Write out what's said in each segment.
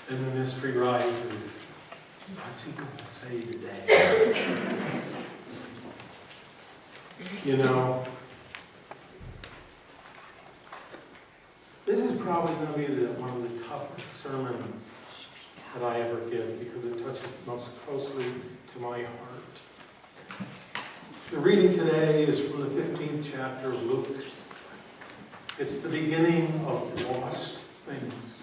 And the mystery rises. What's he going to say today? You know, this is probably going to be one of the toughest sermons that I ever give because it touches most closely to my heart. The reading today is from the 15th chapter of Luke. It's the beginning of lost things.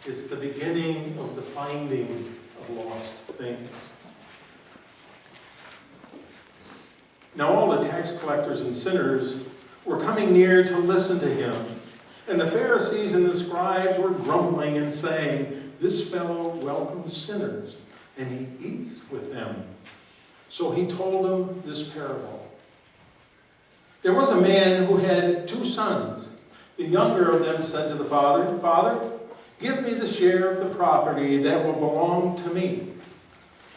It's the beginning of the finding of lost things. Now all the tax collectors and sinners were coming near to listen to him. And the Pharisees and the scribes were grumbling and saying, "This fellow welcomes sinners, and he eats with them." So he told them this parable. There was a man who had 2 sons. The younger of them said to the father, "Father, give me the share of the property that will belong to me."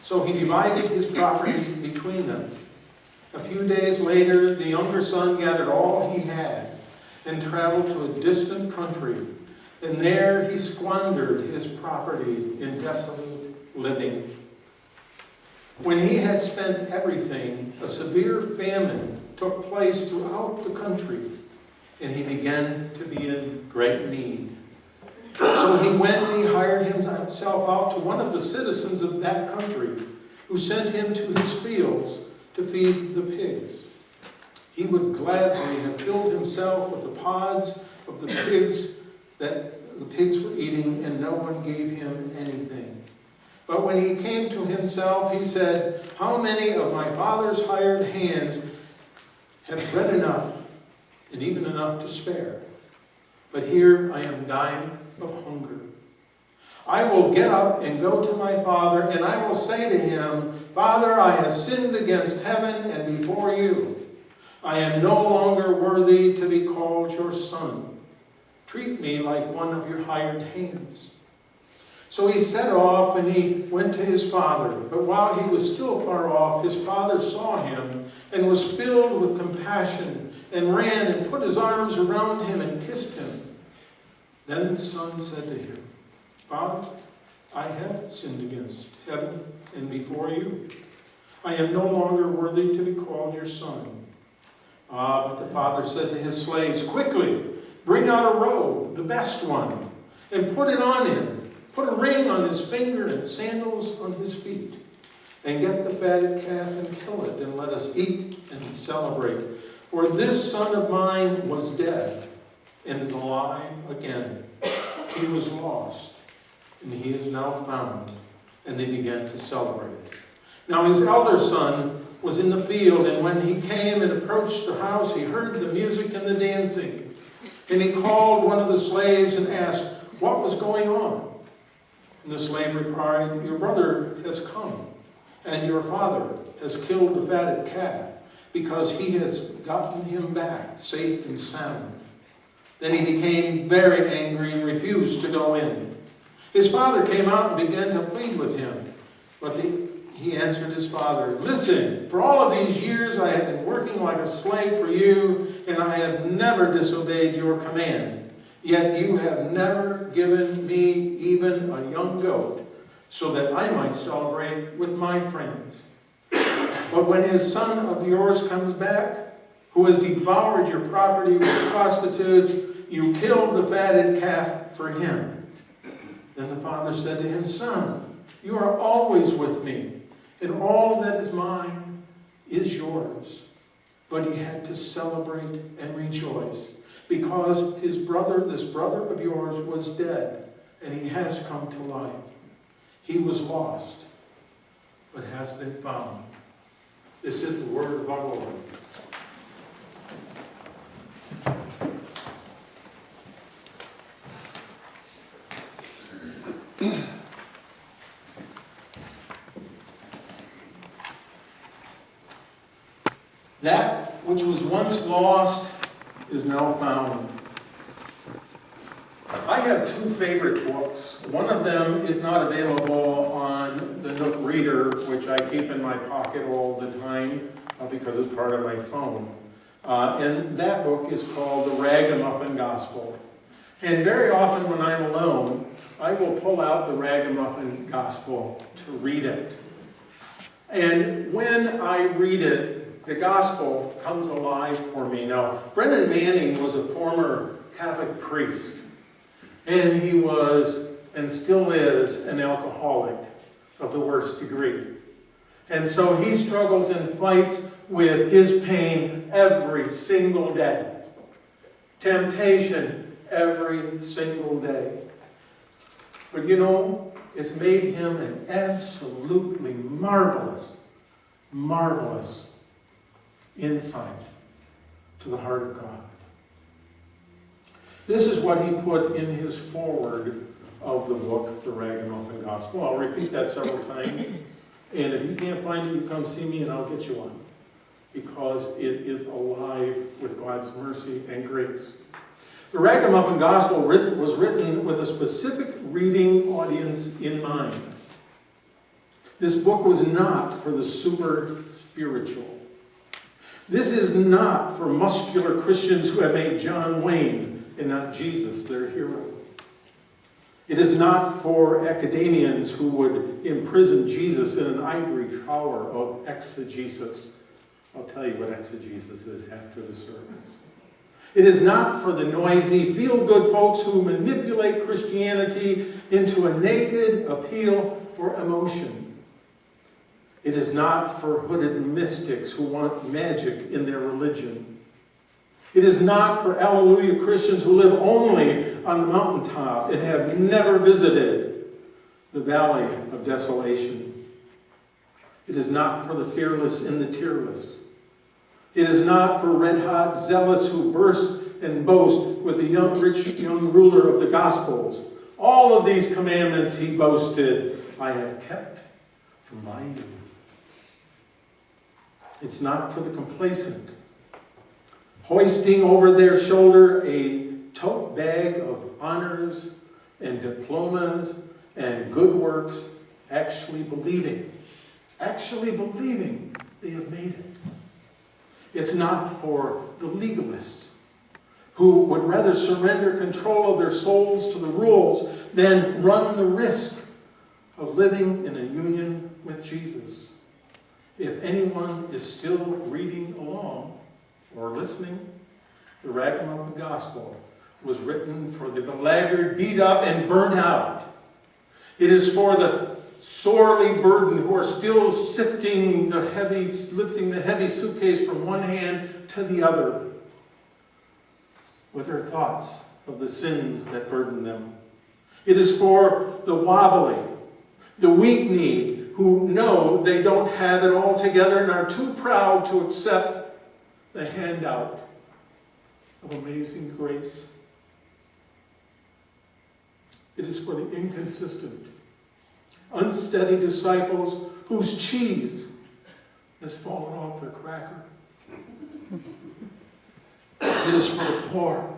So he divided his property between them. A few days later, the younger son gathered all he had and traveled to a distant country. And there he squandered his property in desolate living. When he had spent everything, a severe famine took place throughout the country, and he began to be in great need. So he went and he hired himself out to one of the citizens of that country, who sent him to his fields to feed the pigs. He would gladly have filled himself with the pods of the pigs that the pigs were eating, and no one gave him anything. But when he came to himself, he said, "How many of my father's hired hands have bread enough, and even enough to spare? But here I am dying of hunger. I will get up and go to my father, and I will say to him, 'Father, I have sinned against heaven and before you. I am no longer worthy to be called your son. Treat me like one of your hired hands.' So he set off and he went to his father. But while he was still far off, his father saw him and was filled with compassion and ran and put his arms around him and kissed him. Then the son said to him, 'Father, I have sinned against heaven and before you. I am no longer worthy to be called your son.' But the father said to his slaves, 'Quickly, bring out a robe, the best one, and put it on him. Put a ring on his finger and sandals on his feet. And get the fatted calf and kill it, and let us eat and celebrate. For this son of mine was dead and is alive again. He was lost, and he is now found.' And they began to celebrate. Now his elder son was in the field, and when he came and approached the house, he heard the music and the dancing. And he called one of the slaves and asked what was going on. And the slave replied, 'Your brother has come, and your father has killed the fatted calf, because he has gotten him back safe and sound.' Then he became very angry and refused to go in. His father came out and began to plead with him. But he answered his father, 'Listen, for all of these years I have been working like a slave for you, and I have never disobeyed your command. Yet you have never given me even a young goat, so that I might celebrate with my friends. But when his son of yours comes back, who has devoured your property with prostitutes, you killed the fatted calf for him.' Then the father said to him, 'Son, you are always with me, and all that is mine is yours.' But he had to celebrate and rejoice, because this brother of yours was dead, and he has come to life. He was lost, but has been found." This is the word of our Lord. That which was once lost is now found. I have 2 favorite books. One of them is not available on the Nook Reader, which I keep in my pocket all the time because it's part of my phone. And that book is called The Ragamuffin Gospel. And very often when I'm alone, I will pull out the Ragamuffin Gospel to read it. And when I read it, the Gospel comes alive for me. Now, Brendan Manning was a former Catholic priest, and he was, and still is, an alcoholic of the worst degree. And so he struggles and fights with his pain every single day. Temptation every single day. But you know, it's made him an absolutely marvelous insight to the heart of God. This is what he put in his foreword of the book, The Ragamuffin Gospel. I'll repeat that several times. And if you can't find it, you come see me and I'll get you one. Because it is alive with God's mercy and grace. The Ragamuffin Gospel was written with a specific reading audience in mind. This book was not for the super spiritual. This is not for muscular Christians who have made John Wayne and not Jesus their hero. It is not for academians who would imprison Jesus in an ivory tower of exegesis. I'll tell you what exegesis is after the service. It is not for the noisy, feel-good folks who manipulate Christianity into a naked appeal for emotion. It is not for hooded mystics who want magic in their religion. It is not for Alleluia Christians who live only on the mountaintop and have never visited the valley of desolation. It is not for the fearless and the tearless. It is not for red-hot zealots who burst and boast with the rich young ruler of the Gospels. All of these commandments, he boasted, I have kept from my youth. It's not for the complacent, hoisting over their shoulder a tote bag of honors and diplomas and good works, actually believing they have made it. It's not for the legalists who would rather surrender control of their souls to the rules than run the risk of living in a union with Jesus. If anyone is still reading along or listening, the Ragamuffin Gospel was written for the belaggard, beat up, and burnt out. It is for the sorely burdened who are still lifting the heavy suitcase from one hand to the other with their thoughts of the sins that burden them. It is for the wobbly, the weak-kneed, who know they don't have it all together and are too proud to accept the handout of amazing grace. It is for the inconsistent, unsteady disciples whose cheese has fallen off their cracker. It is for the poor.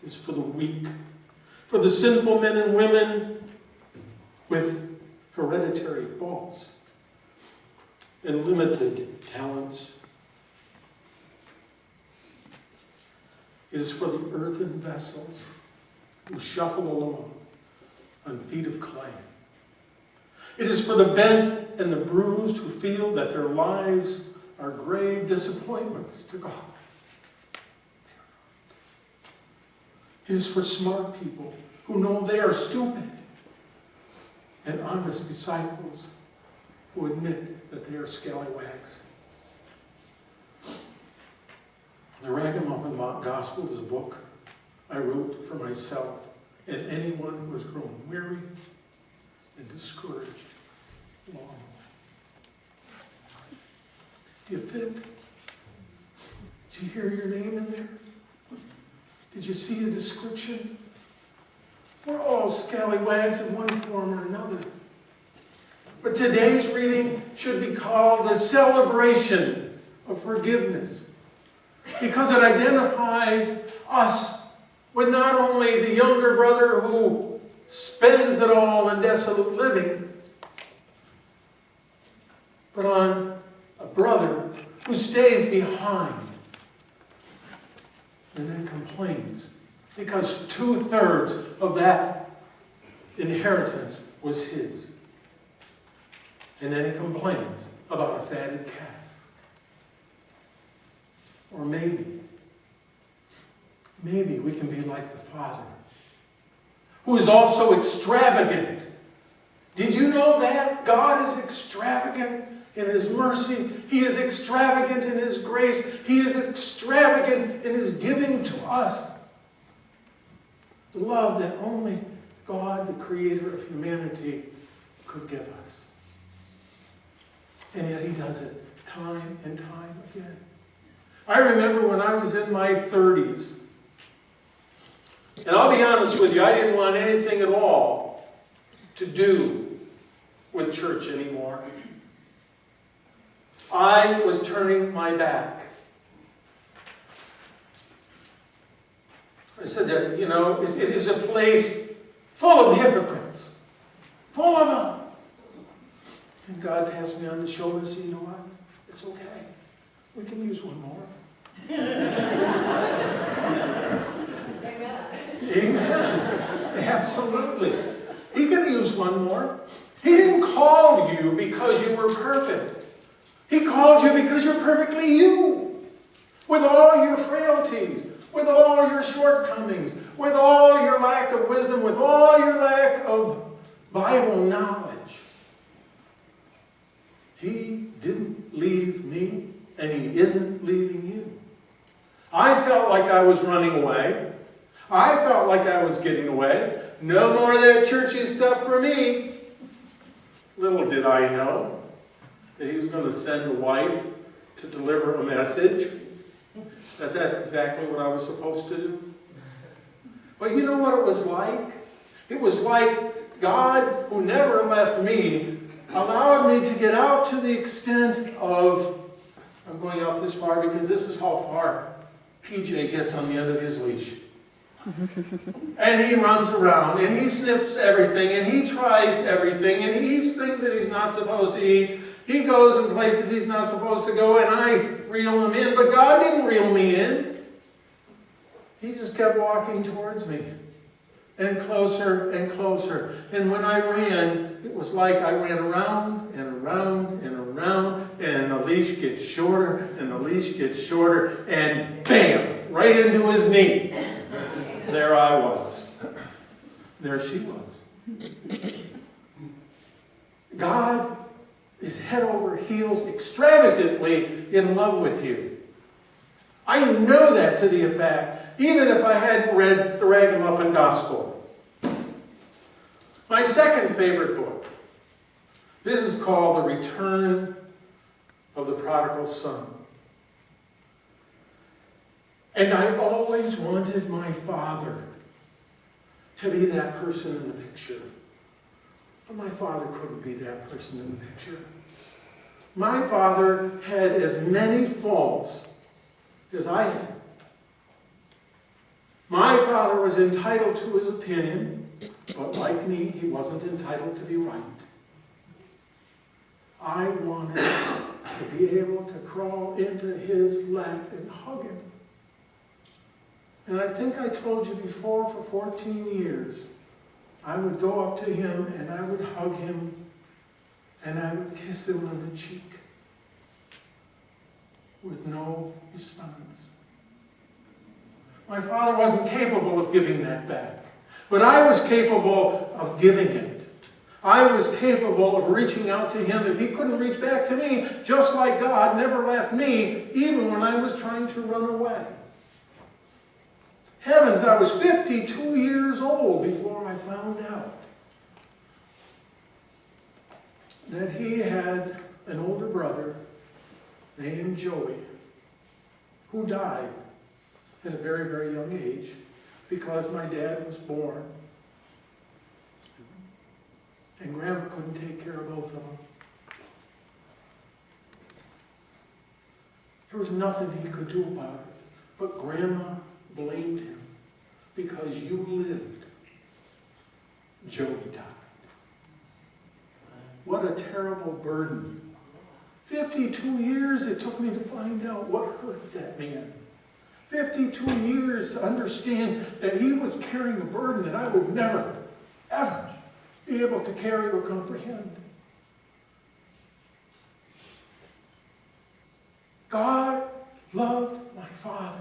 It is for the weak. For the sinful men and women with hereditary faults and limited talents. It is for the earthen vessels who shuffle along on feet of clay. It is for the bent and the bruised who feel that their lives are grave disappointments to God. It is for smart people who know they are stupid, and honest disciples who admit that they are scallywags. The Ragamuffin Gospel is a book I wrote for myself and anyone who has grown weary and discouraged long. Do you fit? Did you hear your name in there? Did you see a description? We're all scallywags in one form or another. But today's reading should be called the celebration of forgiveness, because it identifies us with not only the younger brother who spends it all in desolate living, but on a brother who stays behind and then complains because 2/3 of that inheritance was his. And then he complains about a fatted calf. Or maybe we can be like the Father, who is also extravagant. Did you know that? God is extravagant in his mercy. He is extravagant in his grace. He is extravagant in his giving to us the love that only God, the creator of humanity, could give us. And yet he does it time and time again. I remember when I was in my 30s, and I'll be honest with you, I didn't want anything at all to do with church anymore. I was turning my back. I said that, it is a place full of hypocrites. Full of them. And God taps me on the shoulder and says, you know what? It's okay. We can use one more. Amen. Absolutely. He can use one more. He didn't call you because you were perfect. He called you because you're perfectly you. With all your frailties, with all your shortcomings, with all your lack of wisdom, with all your lack of Bible knowledge. He didn't leave me, and he isn't leaving you. I felt like I was running away. I felt like I was getting away. No more of that churchy stuff for me. Little did I know that he was going to send a wife to deliver a message. That's exactly what I was supposed to do. But you know what it was like? It was like God, who never left me, allowed me to get out to the extent of, I'm going out this far because this is how far PJ gets on the end of his leash. And he runs around, and he sniffs everything, and he tries everything, and he eats things that he's not supposed to eat. He goes in places he's not supposed to go, and I reel him in. But God didn't reel me in. He just kept walking towards me. And closer and closer. And when I ran, it was like I ran around and around and around, and the leash gets shorter, and the leash gets shorter, and bam! Right into his knee. There I was. There she was. God is head over heels, extravagantly in love with you. I know that to be a fact, even if I hadn't read the Ragamuffin Gospel. My second favorite book. This is called The Return of the Prodigal Son. And I always wanted my father to be that person in the picture. But my father couldn't be that person in the picture. My father had as many faults as I had. My father was entitled to his opinion, but like me, he wasn't entitled to be right. I wanted to be able to crawl into his lap and hug him. And I think I told you before, for 14 years, I would go up to him and I would hug him and I would kiss him on the cheek with no response. My father wasn't capable of giving that back, but I was capable of giving it. I was capable of reaching out to him if he couldn't reach back to me, just like God never left me, even when I was trying to run away. Heavens, I was 52 years old before I found out that he had an older brother named Joey who died at a very, very young age because my dad was born and Grandma couldn't take care of both of them. There was nothing he could do about it, but Grandma blamed him. Because you lived, Joey died. What a terrible burden. 52 years it took me to find out what hurt that man. 52 years to understand that he was carrying a burden that I would never, ever able to carry or comprehend. God loved my father,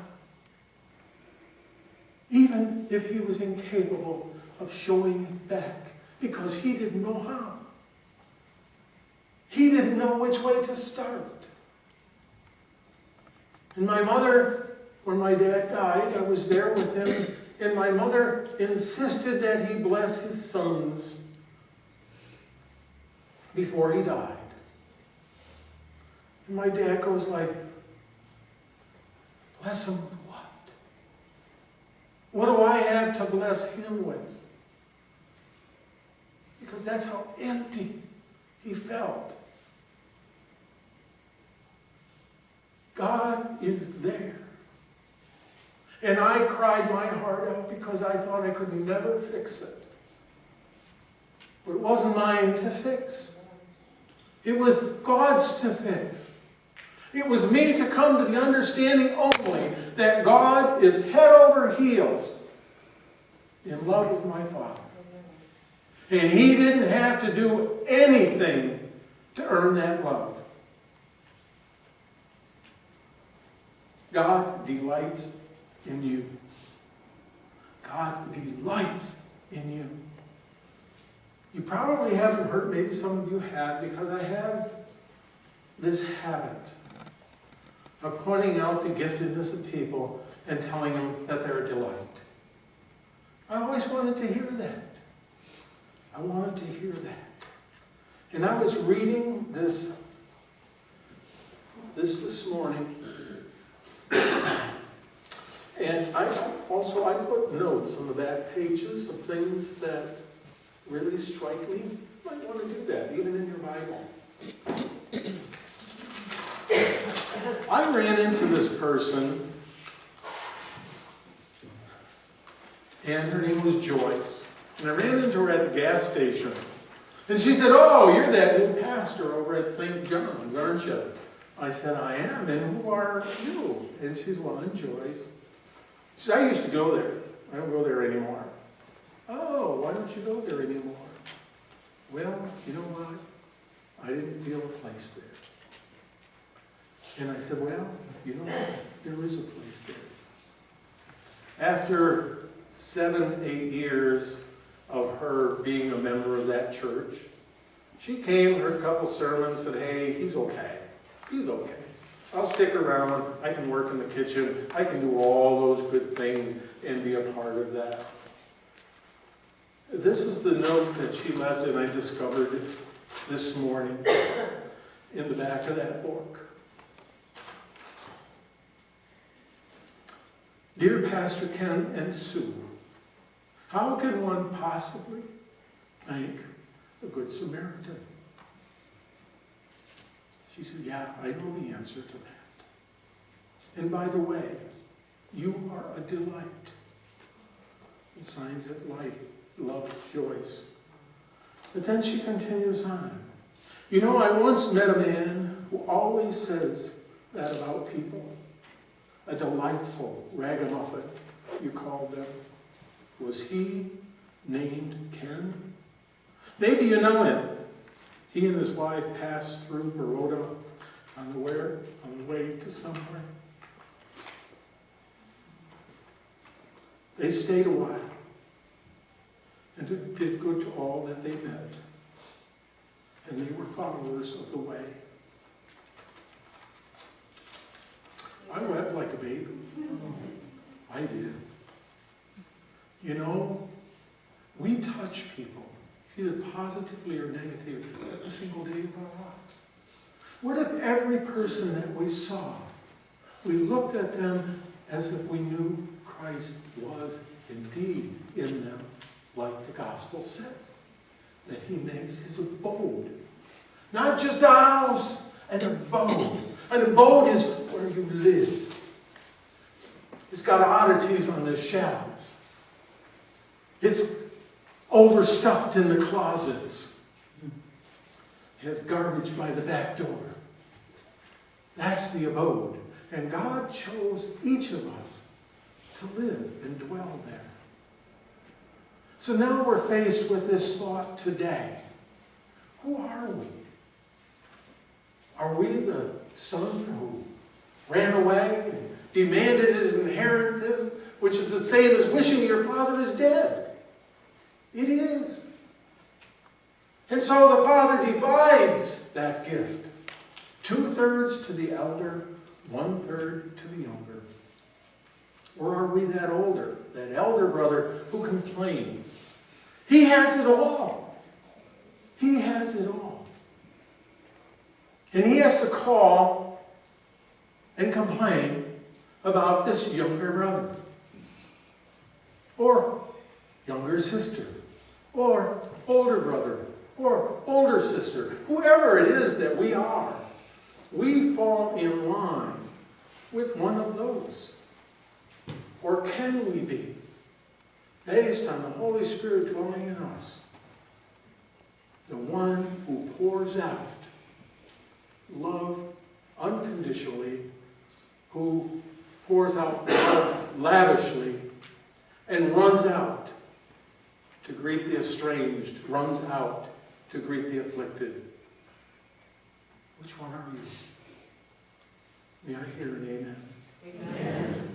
even if he was incapable of showing it back, because he didn't know how. He didn't know which way to start. And my mother, when my dad died, I was there with him, and my mother insisted that he bless his sons before he died. And my dad goes like, bless him with what? What do I have to bless him with? Because that's how empty he felt. God is there. And I cried my heart out because I thought I could never fix it. But it wasn't mine to fix. It was God's to fix. It was me to come to the understanding only that God is head over heels in love with my Father. And he didn't have to do anything to earn that love. God delights in you. God delights in you. You probably haven't heard, maybe some of you have, because I have this habit of pointing out the giftedness of people and telling them that they're a delight. I always wanted to hear that. I wanted to hear that. And I was reading this morning. And I put notes on the back pages of things that really strike me. You might want to do that, even in your Bible. I ran into this person, and her name was Joyce. And I ran into her at the gas station. And she said, "Oh, you're that new pastor over at St. John's, aren't you?" I said, "I am, and who are you?" And she's, "Well, I'm Joyce." She said, "I used to go there. I don't go there anymore." "Oh, why don't you go there anymore?" "Well, you know what? I didn't feel a place there." And I said, "Well, you know what? There is a place there." After 7, 8 years of her being a member of that church, she came, heard a couple sermons, said, "Hey, he's okay. He's okay. I'll stick around. I can work in the kitchen. I can do all those good things and be a part of that." This is the note that she left, and I discovered it this morning in the back of that book. "Dear Pastor Ken and Sue, how can one possibly thank a Good Samaritan?" She said, "Yeah, I know the answer to that. And by the way, you are a delight." And signs it life, love, Joyce. But then she continues on. "You know, I once met a man who always says that about people. A delightful ragamuffin, you called them. Was he named Ken? Maybe you know him. He and his wife passed through Baroda on the way to somewhere. They stayed a while and did good to all that they met. And they were followers of the way." I wept like a baby. I did. You know, we touch people, either positively or negatively, every single day of our lives. What if every person that we saw, we looked at them as if we knew Christ was indeed in them, like the gospel says, that he makes his abode. Not just a house, an abode. An abode is where you live. It's got oddities on the shelves. It's overstuffed in the closets. It has garbage by the back door. That's the abode. And God chose each of us to live and dwell there. So now we're faced with this thought today. Who are we? Are we the son who ran away and demanded his inheritance, which is the same as wishing your father is dead? It is. And so the father divides that gift. 2/3 to the elder, 1/3 to the younger. Or are we that elder brother who complains? He has it all. He has it all. And he has to call and complain about this younger brother, or younger sister, or older brother, or older sister, whoever it is that we are. We fall in line with one of those. Or can we be, based on the Holy Spirit dwelling in us, the one who pours out love unconditionally, who pours out love lavishly, and runs out to greet the estranged, runs out to greet the afflicted? Which one are you? May I hear an amen? Amen.